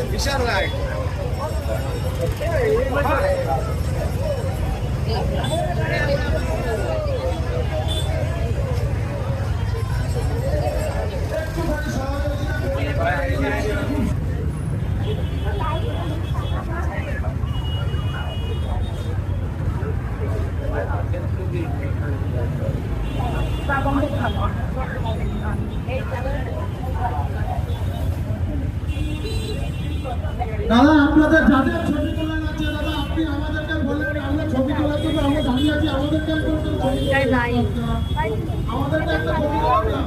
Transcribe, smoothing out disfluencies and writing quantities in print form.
বিশাল light দাদা আপনাদের যাদের ছবি তোলার আছে দাদা আপনি আমাদেরকে বললেন আমরা ছবি তোলার জন্য আমরা দাঁড়িয়ে আছি আমাদেরকে আমাদেরকে একটা ছবি তোলার না